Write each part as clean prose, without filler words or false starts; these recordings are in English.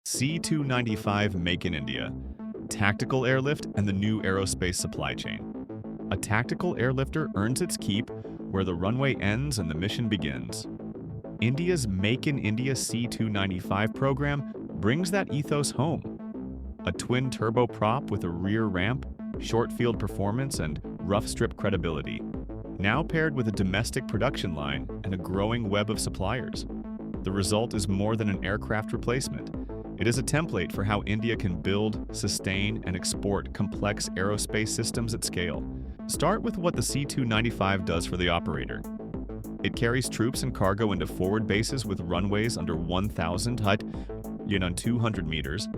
C-295 Make in India, tactical airlift and the new aerospace supply chain. A tactical airlifter earns its keep where the runway ends and the mission begins. India's Make in India C-295 program brings that ethos home. A twin turboprop with a rear ramp, short field performance, and rough strip credibility. Now paired with a domestic production line and a growing web of suppliers. The result is more than an aircraft replacement. It is a template for how India can build, sustain, and export complex aerospace systems at scale. Start with what the C-295 does for the operator. It carries troops and cargo into forward bases with runways under 1,000 height, 200 meters,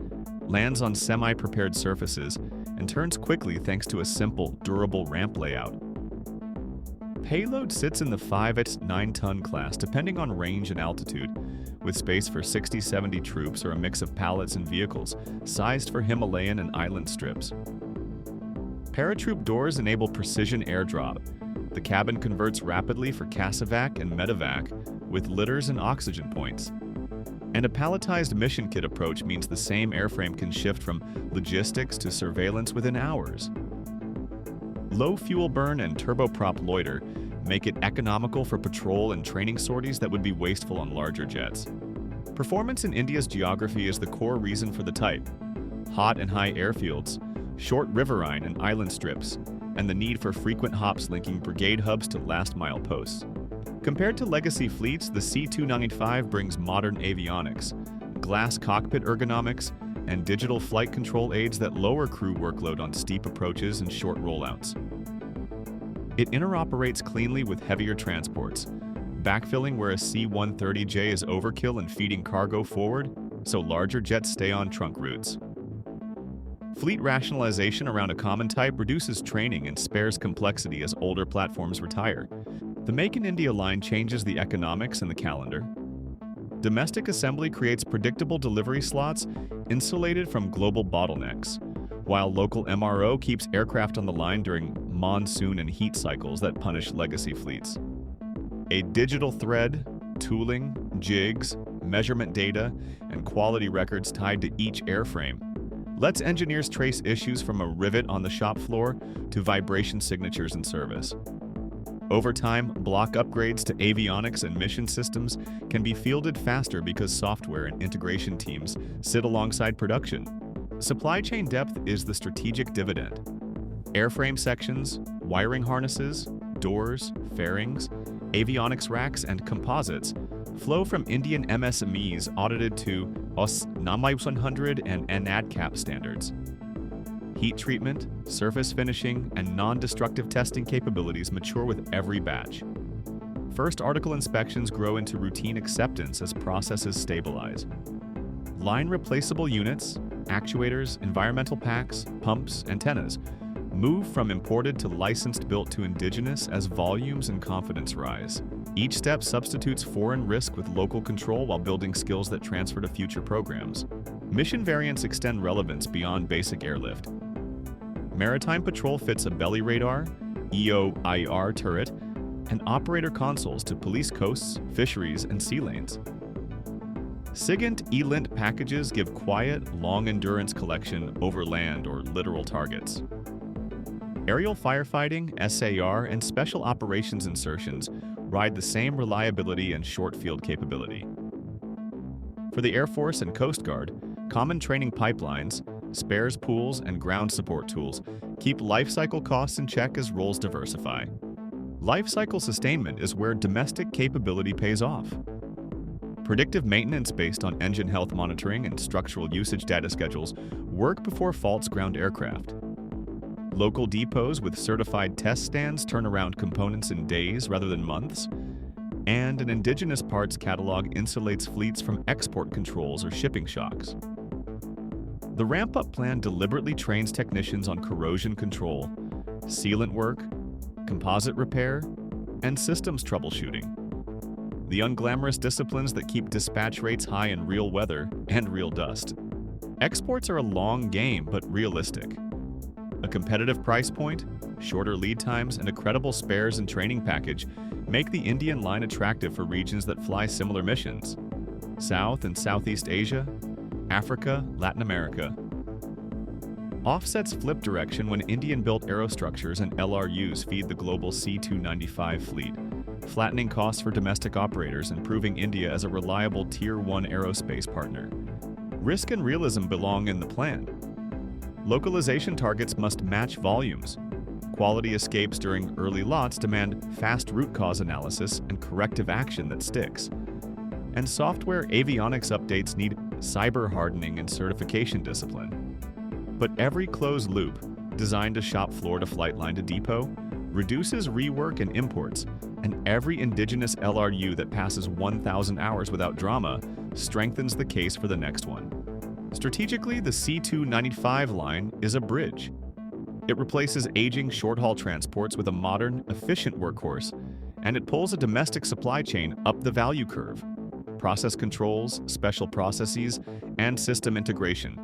lands on semi-prepared surfaces, and turns quickly thanks to a simple, durable ramp layout. Payload sits in the 5 to 9-ton class depending on range and altitude, with space for 60-70 troops or a mix of pallets and vehicles, sized for Himalayan and island strips. Paratroop doors enable precision airdrop. The cabin converts rapidly for CASEVAC and MEDEVAC, with litters and oxygen points. And a palletized mission kit approach means the same airframe can shift from logistics to surveillance within hours. Low fuel burn and turboprop loiter make it economical for patrol and training sorties that would be wasteful on larger jets. Performance in India's geography is the core reason for the type. Hot and high airfields, short riverine and island strips, and the need for frequent hops linking brigade hubs to last-mile posts. Compared to legacy fleets, the C-295 brings modern avionics, glass cockpit ergonomics, and digital flight control aids that lower crew workload on steep approaches and short rollouts. It interoperates cleanly with heavier transports, backfilling where a C-130J is overkill and feeding cargo forward, so larger jets stay on trunk routes. Fleet rationalization around a common type reduces training and spares complexity as older platforms retire. The Make in India line changes the economics and the calendar. Domestic assembly creates predictable delivery slots insulated from global bottlenecks, while local MRO keeps aircraft on the line during monsoon and heat cycles that punish legacy fleets. A digital thread, tooling, jigs, measurement data, and quality records tied to each airframe lets engineers trace issues from a rivet on the shop floor to vibration signatures in service. Over time, block upgrades to avionics and mission systems can be fielded faster because software and integration teams sit alongside production. Supply chain depth is the strategic dividend. Airframe sections, wiring harnesses, doors, fairings, avionics racks, and composites flow from Indian MSMEs audited to OS 9100 and NADCAP standards. Heat treatment, surface finishing, and non-destructive testing capabilities mature with every batch. First article inspections grow into routine acceptance as processes stabilize. Line replaceable units, actuators, environmental packs, pumps, antennas move from imported to licensed built to indigenous as volumes and confidence rise. Each step substitutes foreign risk with local control while building skills that transfer to future programs. Mission variants extend relevance beyond basic airlift. Maritime patrol fits a belly radar, EO/IR turret, and operator consoles to police coasts, fisheries, and sea lanes. SIGINT ELINT packages give quiet, long-endurance collection over land or littoral targets. Aerial firefighting, SAR, and special operations insertions ride the same reliability and short field capability. For the Air Force and Coast Guard, common training pipelines, spares pools, and ground support tools keep lifecycle costs in check as roles diversify. Lifecycle sustainment is where domestic capability pays off. Predictive maintenance based on engine health monitoring and structural usage data schedules work before faults ground aircraft. Local depots with certified test stands turn around components in days rather than months, and an indigenous parts catalog insulates fleets from export controls or shipping shocks. The ramp-up plan deliberately trains technicians on corrosion control, sealant work, composite repair, and systems troubleshooting. The unglamorous disciplines that keep dispatch rates high in real weather and real dust. Exports are a long game, but realistic. A competitive price point, shorter lead times, and a credible spares and training package make the Indian line attractive for regions that fly similar missions. South and Southeast Asia, Africa, Latin America. Offsets flip direction when Indian-built aerostructures and LRUs feed the global C-295 fleet, flattening costs for domestic operators and proving India as a reliable Tier 1 aerospace partner. Risk and realism belong in the plan. Localization targets must match volumes. Quality escapes during early lots demand fast root cause analysis and corrective action that sticks. And software avionics updates need cyber hardening and certification discipline. But every closed loop, designed to shop floor to flight line to depot, reduces rework and imports, and every indigenous LRU that passes 1,000 hours without drama strengthens the case for the next one. Strategically, the C-295 line is a bridge. It replaces aging short-haul transports with a modern, efficient workhorse, and it pulls a domestic supply chain up the value curve. Process controls, special processes, and system integration,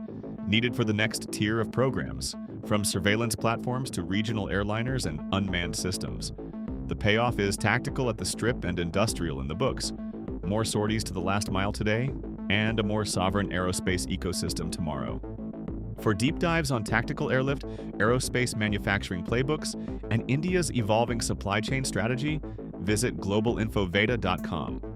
needed for the next tier of programs, from surveillance platforms to regional airliners and unmanned systems. The payoff is tactical at the strip and industrial in the books, more sorties to the last mile today, and a more sovereign aerospace ecosystem tomorrow. For deep dives on tactical airlift, aerospace manufacturing playbooks, and India's evolving supply chain strategy, visit globalinfoveda.com.